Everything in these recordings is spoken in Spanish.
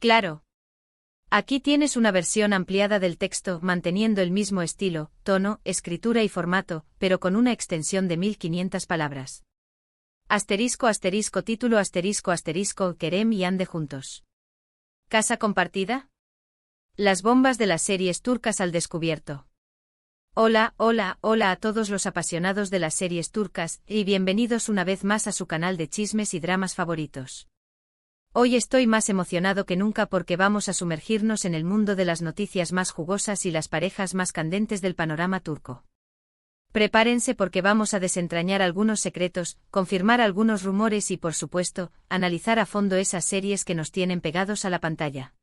Claro. Aquí tienes una versión ampliada del texto manteniendo el mismo estilo, tono, escritura y formato, pero con una extensión de 1500 palabras. Asterisco asterisco título asterisco asterisco Kerem y Hande juntos. ¿Casa compartida? Las bombas de las series turcas al descubierto. Hola, hola, hola a todos los apasionados de las series turcas, y bienvenidos una vez más a su canal de chismes y dramas favoritos. Hoy estoy más emocionado que nunca porque vamos a sumergirnos en el mundo de las noticias más jugosas y las parejas más candentes del panorama turco. Prepárense porque vamos a desentrañar algunos secretos, confirmar algunos rumores y, por supuesto, analizar a fondo esas series que nos tienen pegados a la pantalla.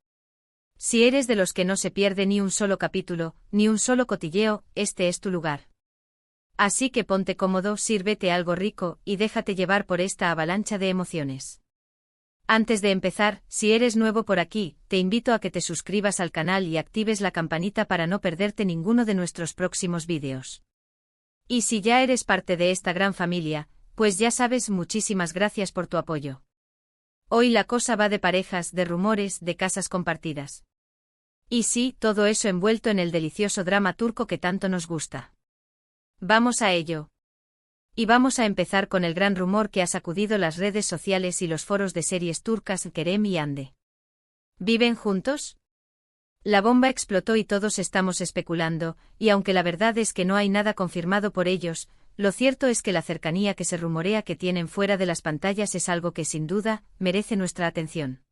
Si eres de los que no se pierde ni un solo capítulo, ni un solo cotilleo, este es tu lugar. Así que ponte cómodo, sírvete algo rico y déjate llevar por esta avalancha de emociones. Antes de empezar, si eres nuevo por aquí, te invito a que te suscribas al canal y actives la campanita para no perderte ninguno de nuestros próximos vídeos. Y si ya eres parte de esta gran familia, pues ya sabes, muchísimas gracias por tu apoyo. Hoy la cosa va de parejas, de rumores, de casas compartidas. Y sí, todo eso envuelto en el delicioso drama turco que tanto nos gusta. Vamos a ello. Y vamos a empezar con el gran rumor que ha sacudido las redes sociales y los foros de series turcas, Kerem y Hande. ¿Viven juntos? La bomba explotó y todos estamos especulando, y aunque la verdad es que no hay nada confirmado por ellos, lo cierto es que la cercanía que se rumorea que tienen fuera de las pantallas es algo que sin duda merece nuestra atención.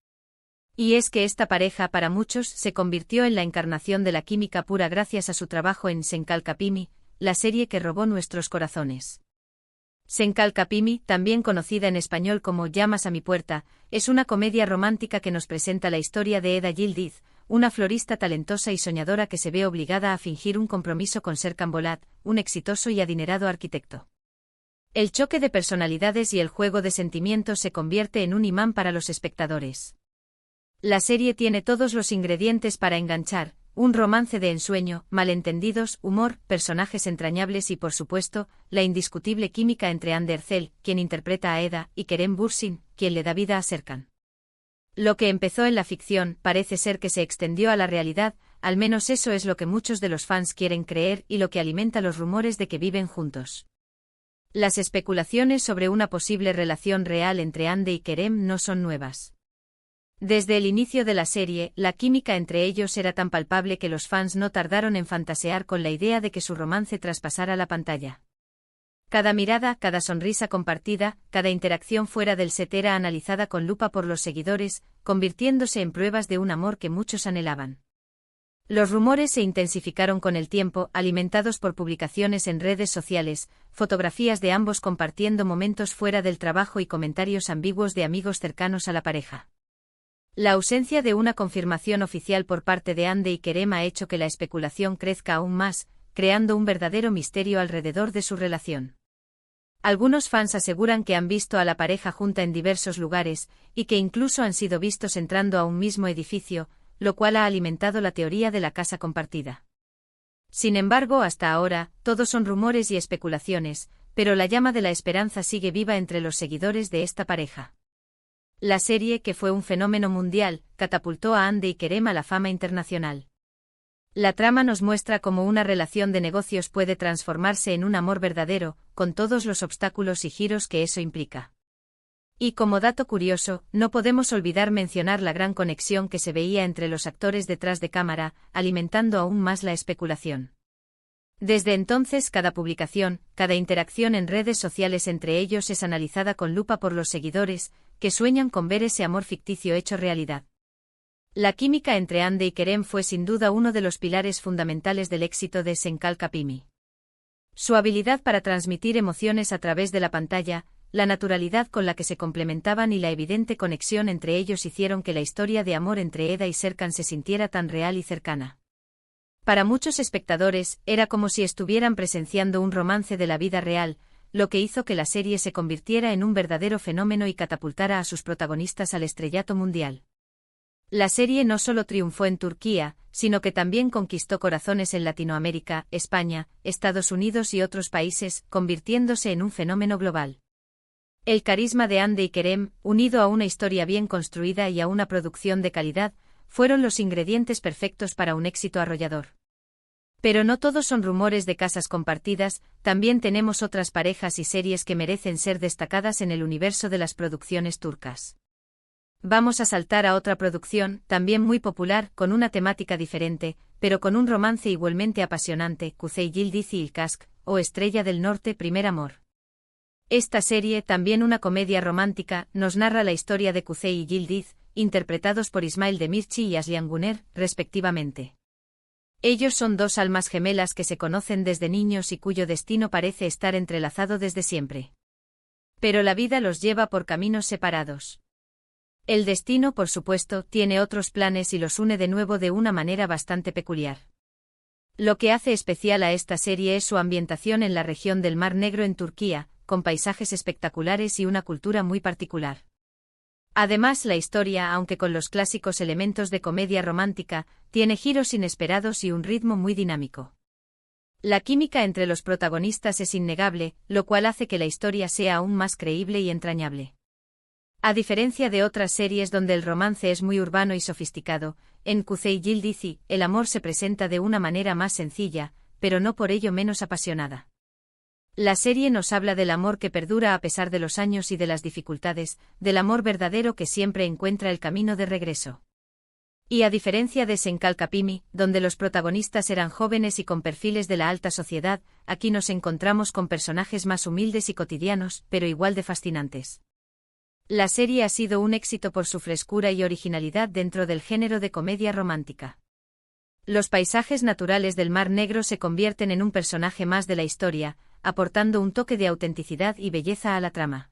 Y es que esta pareja para muchos se convirtió en la encarnación de la química pura gracias a su trabajo en Senkalkapimi, la serie que robó nuestros corazones. Senkalkapimi, también conocida en español como Llamas a mi puerta, es una comedia romántica que nos presenta la historia de Eda Yildiz, una florista talentosa y soñadora que se ve obligada a fingir un compromiso con Serkan Bolat, un exitoso y adinerado arquitecto. El choque de personalidades y el juego de sentimientos se convierte en un imán para los espectadores. La serie tiene todos los ingredientes para enganchar: un romance de ensueño, malentendidos, humor, personajes entrañables y, por supuesto, la indiscutible química entre Hande Erçel, quien interpreta a Eda, y Kerem Bürsin, quien le da vida a Serkan. Lo que empezó en la ficción parece ser que se extendió a la realidad, al menos eso es lo que muchos de los fans quieren creer y lo que alimenta los rumores de que viven juntos. Las especulaciones sobre una posible relación real entre Hande y Kerem no son nuevas. Desde el inicio de la serie, la química entre ellos era tan palpable que los fans no tardaron en fantasear con la idea de que su romance traspasara la pantalla. Cada mirada, cada sonrisa compartida, cada interacción fuera del set era analizada con lupa por los seguidores, convirtiéndose en pruebas de un amor que muchos anhelaban. Los rumores se intensificaron con el tiempo, alimentados por publicaciones en redes sociales, fotografías de ambos compartiendo momentos fuera del trabajo y comentarios ambiguos de amigos cercanos a la pareja. La ausencia de una confirmación oficial por parte de Hande y Kerem ha hecho que la especulación crezca aún más, creando un verdadero misterio alrededor de su relación. Algunos fans aseguran que han visto a la pareja junta en diversos lugares, y que incluso han sido vistos entrando a un mismo edificio, lo cual ha alimentado la teoría de la casa compartida. Sin embargo, hasta ahora, todo son rumores y especulaciones, pero la llama de la esperanza sigue viva entre los seguidores de esta pareja. La serie, que fue un fenómeno mundial, catapultó a Hande y Kerem a la fama internacional. La trama nos muestra cómo una relación de negocios puede transformarse en un amor verdadero, con todos los obstáculos y giros que eso implica. Y como dato curioso, no podemos olvidar mencionar la gran conexión que se veía entre los actores detrás de cámara, alimentando aún más la especulación. Desde entonces, cada publicación, cada interacción en redes sociales entre ellos es analizada con lupa por los seguidores, que sueñan con ver ese amor ficticio hecho realidad. La química entre Hande y Kerem fue sin duda uno de los pilares fundamentales del éxito de Senkalkapimi. Su habilidad para transmitir emociones a través de la pantalla, la naturalidad con la que se complementaban y la evidente conexión entre ellos hicieron que la historia de amor entre Eda y Serkan se sintiera tan real y cercana. Para muchos espectadores, era como si estuvieran presenciando un romance de la vida real, lo que hizo que la serie se convirtiera en un verdadero fenómeno y catapultara a sus protagonistas al estrellato mundial. La serie no solo triunfó en Turquía, sino que también conquistó corazones en Latinoamérica, España, Estados Unidos y otros países, convirtiéndose en un fenómeno global. El carisma de Hande y Kerem, unido a una historia bien construida y a una producción de calidad, fueron los ingredientes perfectos para un éxito arrollador. Pero no todos son rumores de casas compartidas, también tenemos otras parejas y series que merecen ser destacadas en el universo de las producciones turcas. Vamos a saltar a otra producción, también muy popular, con una temática diferente, pero con un romance igualmente apasionante, Kuzey Yıldız İlk Aşk, o Estrella del Norte, Primer Amor. Esta serie, también una comedia romántica, nos narra la historia de Kuzey y Yıldız, interpretados por İsmail Demirci y Aslihan Güner, respectivamente. Ellos son dos almas gemelas que se conocen desde niños y cuyo destino parece estar entrelazado desde siempre. Pero la vida los lleva por caminos separados. El destino, por supuesto, tiene otros planes y los une de nuevo de una manera bastante peculiar. Lo que hace especial a esta serie es su ambientación en la región del Mar Negro en Turquía, con paisajes espectaculares y una cultura muy particular. Además, la historia, aunque con los clásicos elementos de comedia romántica, tiene giros inesperados y un ritmo muy dinámico. La química entre los protagonistas es innegable, lo cual hace que la historia sea aún más creíble y entrañable. A diferencia de otras series donde el romance es muy urbano y sofisticado, en Kuzey Yıldız, el amor se presenta de una manera más sencilla, pero no por ello menos apasionada. La serie nos habla del amor que perdura a pesar de los años y de las dificultades, del amor verdadero que siempre encuentra el camino de regreso. Y a diferencia de Senkal Kapimi, donde los protagonistas eran jóvenes y con perfiles de la alta sociedad, aquí nos encontramos con personajes más humildes y cotidianos, pero igual de fascinantes. La serie ha sido un éxito por su frescura y originalidad dentro del género de comedia romántica. Los paisajes naturales del Mar Negro se convierten en un personaje más de la historia, aportando un toque de autenticidad y belleza a la trama.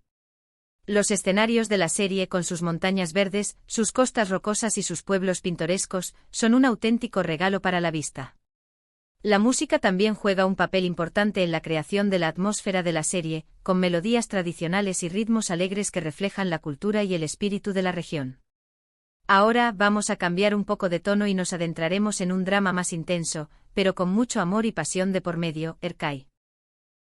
Los escenarios de la serie, con sus montañas verdes, sus costas rocosas y sus pueblos pintorescos, son un auténtico regalo para la vista. La música también juega un papel importante en la creación de la atmósfera de la serie, con melodías tradicionales y ritmos alegres que reflejan la cultura y el espíritu de la región. Ahora vamos a cambiar un poco de tono y nos adentraremos en un drama más intenso, pero con mucho amor y pasión de por medio, Erkay.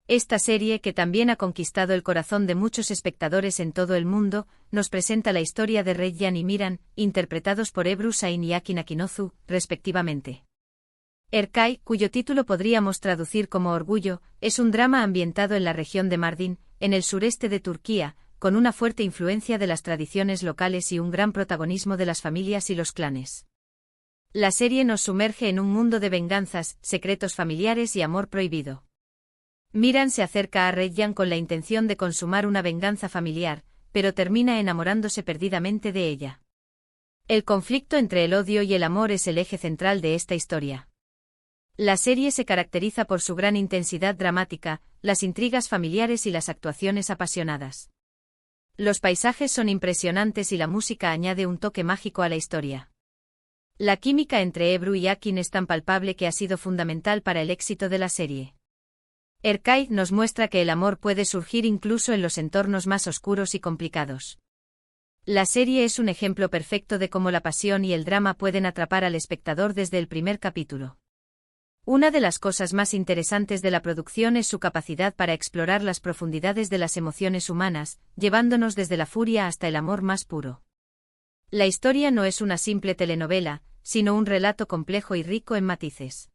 Esta serie, que también ha conquistado el corazón de muchos espectadores en todo el mundo, nos presenta la historia de Reyyan y Miran, interpretados por Ebru Şahin y Akin Akinozu, respectivamente. Erkay, cuyo título podríamos traducir como Orgullo, es un drama ambientado en la región de Mardin, en el sureste de Turquía, con una fuerte influencia de las tradiciones locales y un gran protagonismo de las familias y los clanes. La serie nos sumerge en un mundo de venganzas, secretos familiares y amor prohibido. Miran se acerca a Reyyan con la intención de consumar una venganza familiar, pero termina enamorándose perdidamente de ella. El conflicto entre el odio y el amor es el eje central de esta historia. La serie se caracteriza por su gran intensidad dramática, las intrigas familiares y las actuaciones apasionadas. Los paisajes son impresionantes y la música añade un toque mágico a la historia. La química entre Ebru y Akin es tan palpable que ha sido fundamental para el éxito de la serie. Erkay nos muestra que el amor puede surgir incluso en los entornos más oscuros y complicados. La serie es un ejemplo perfecto de cómo la pasión y el drama pueden atrapar al espectador desde el primer capítulo. Una de las cosas más interesantes de la producción es su capacidad para explorar las profundidades de las emociones humanas, llevándonos desde la furia hasta el amor más puro. La historia no es una simple telenovela, sino un relato complejo y rico en matices.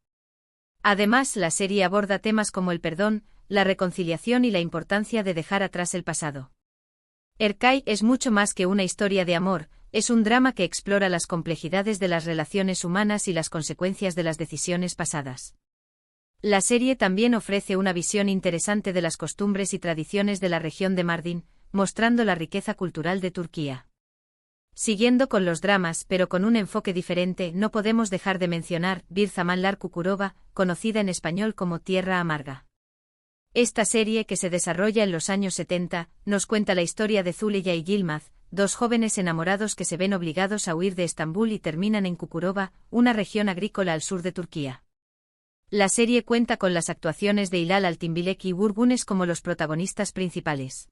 Además, la serie aborda temas como el perdón, la reconciliación y la importancia de dejar atrás el pasado. Erkay es mucho más que una historia de amor, es un drama que explora las complejidades de las relaciones humanas y las consecuencias de las decisiones pasadas. La serie también ofrece una visión interesante de las costumbres y tradiciones de la región de Mardin, mostrando la riqueza cultural de Turquía. Siguiendo con los dramas, pero con un enfoque diferente, no podemos dejar de mencionar Bir Zamanlar Çukurova, conocida en español como Tierra Amarga. Esta serie, que se desarrolla en los años 70, nos cuenta la historia de Zuleya y Yilmaz, dos jóvenes enamorados que se ven obligados a huir de Estambul y terminan en Çukurova, una región agrícola al sur de Turquía. La serie cuenta con las actuaciones de Hilal Altimbilek y Uğur Güneş como los protagonistas principales.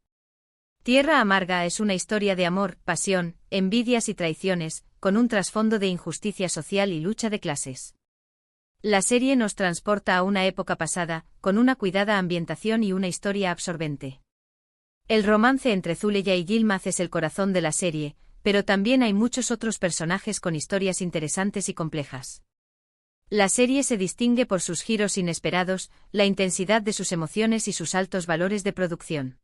Tierra Amarga es una historia de amor, pasión, envidias y traiciones, con un trasfondo de injusticia social y lucha de clases. La serie nos transporta a una época pasada, con una cuidada ambientación y una historia absorbente. El romance entre Zuleya y Yılmaz es el corazón de la serie, pero también hay muchos otros personajes con historias interesantes y complejas. La serie se distingue por sus giros inesperados, la intensidad de sus emociones y sus altos valores de producción.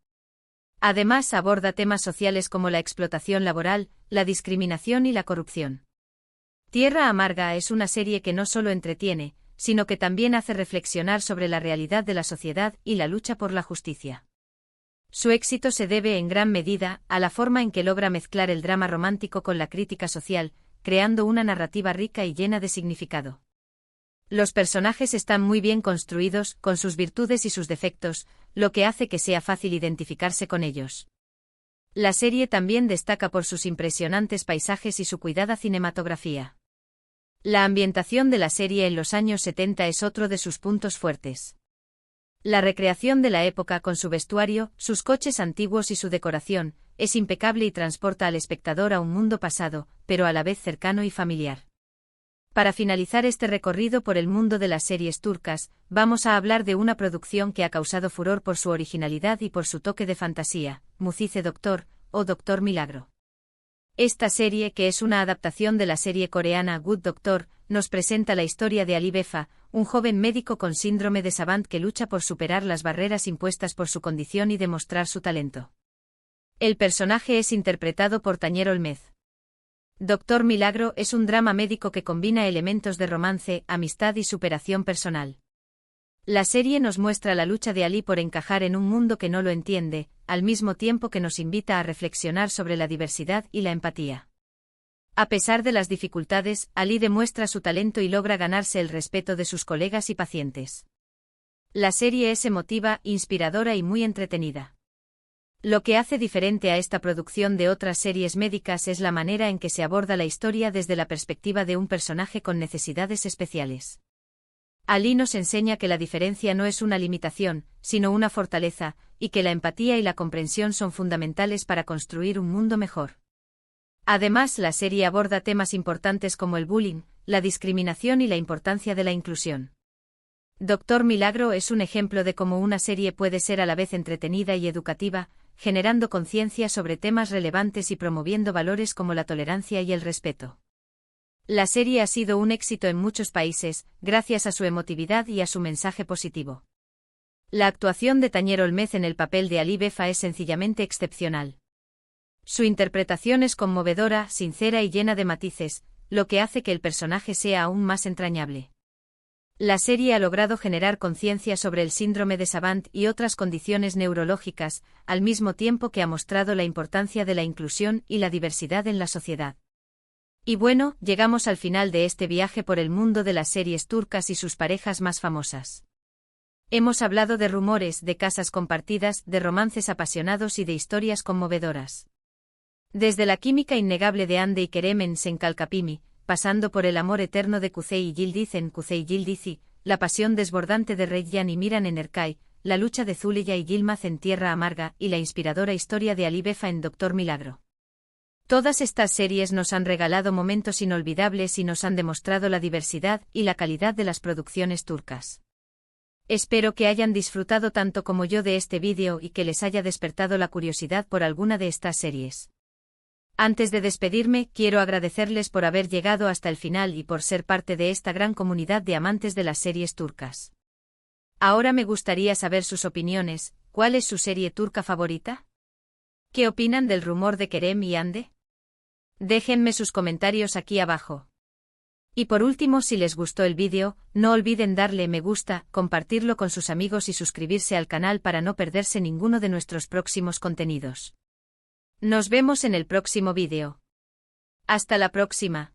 Además, aborda temas sociales como la explotación laboral, la discriminación y la corrupción. Tierra Amarga es una serie que no solo entretiene, sino que también hace reflexionar sobre la realidad de la sociedad y la lucha por la justicia. Su éxito se debe en gran medida a la forma en que logra mezclar el drama romántico con la crítica social, creando una narrativa rica y llena de significado. Los personajes están muy bien construidos, con sus virtudes y sus defectos, lo que hace que sea fácil identificarse con ellos. La serie también destaca por sus impresionantes paisajes y su cuidada cinematografía. La ambientación de la serie en los años 70 es otro de sus puntos fuertes. La recreación de la época con su vestuario, sus coches antiguos y su decoración, es impecable y transporta al espectador a un mundo pasado, pero a la vez cercano y familiar. Para finalizar este recorrido por el mundo de las series turcas, vamos a hablar de una producción que ha causado furor por su originalidad y por su toque de fantasía, Mucize Doktor, o Doctor Milagro. Esta serie, que es una adaptación de la serie coreana Good Doctor, nos presenta la historia de Ali Befa, un joven médico con síndrome de Savant que lucha por superar las barreras impuestas por su condición y demostrar su talento. El personaje es interpretado por Tañer Olmez. Doctor Milagro es un drama médico que combina elementos de romance, amistad y superación personal. La serie nos muestra la lucha de Ali por encajar en un mundo que no lo entiende, al mismo tiempo que nos invita a reflexionar sobre la diversidad y la empatía. A pesar de las dificultades, Ali demuestra su talento y logra ganarse el respeto de sus colegas y pacientes. La serie es emotiva, inspiradora y muy entretenida. Lo que hace diferente a esta producción de otras series médicas es la manera en que se aborda la historia desde la perspectiva de un personaje con necesidades especiales. Ali nos enseña que la diferencia no es una limitación, sino una fortaleza, y que la empatía y la comprensión son fundamentales para construir un mundo mejor. Además, la serie aborda temas importantes como el bullying, la discriminación y la importancia de la inclusión. Doctor Milagro es un ejemplo de cómo una serie puede ser a la vez entretenida y educativa, generando conciencia sobre temas relevantes y promoviendo valores como la tolerancia y el respeto. La serie ha sido un éxito en muchos países, gracias a su emotividad y a su mensaje positivo. La actuación de Tañer Olmez en el papel de Ali Befa es sencillamente excepcional. Su interpretación es conmovedora, sincera y llena de matices, lo que hace que el personaje sea aún más entrañable. La serie ha logrado generar conciencia sobre el síndrome de Savant y otras condiciones neurológicas, al mismo tiempo que ha mostrado la importancia de la inclusión y la diversidad en la sociedad. Y bueno, llegamos al final de este viaje por el mundo de las series turcas y sus parejas más famosas. Hemos hablado de rumores, de casas compartidas, de romances apasionados y de historias conmovedoras. Desde la química innegable de Hande y Kerem en Senkalkapimi, pasando por el amor eterno de Kuzey y Yildiz en Kuzey Yildizi, la pasión desbordante de Reyyan y Miran en Erkay, la lucha de Zuleya y Yılmaz en Tierra Amarga y la inspiradora historia de Ali Befa en Doctor Milagro. Todas estas series nos han regalado momentos inolvidables y nos han demostrado la diversidad y la calidad de las producciones turcas. Espero que hayan disfrutado tanto como yo de este vídeo y que les haya despertado la curiosidad por alguna de estas series. Antes de despedirme, quiero agradecerles por haber llegado hasta el final y por ser parte de esta gran comunidad de amantes de las series turcas. Ahora me gustaría saber sus opiniones. ¿Cuál es su serie turca favorita? ¿Qué opinan del rumor de Kerem y Hande? Déjenme sus comentarios aquí abajo. Y por último, si les gustó el vídeo, no olviden darle me gusta, compartirlo con sus amigos y suscribirse al canal para no perderse ninguno de nuestros próximos contenidos. Nos vemos en el próximo vídeo. Hasta la próxima.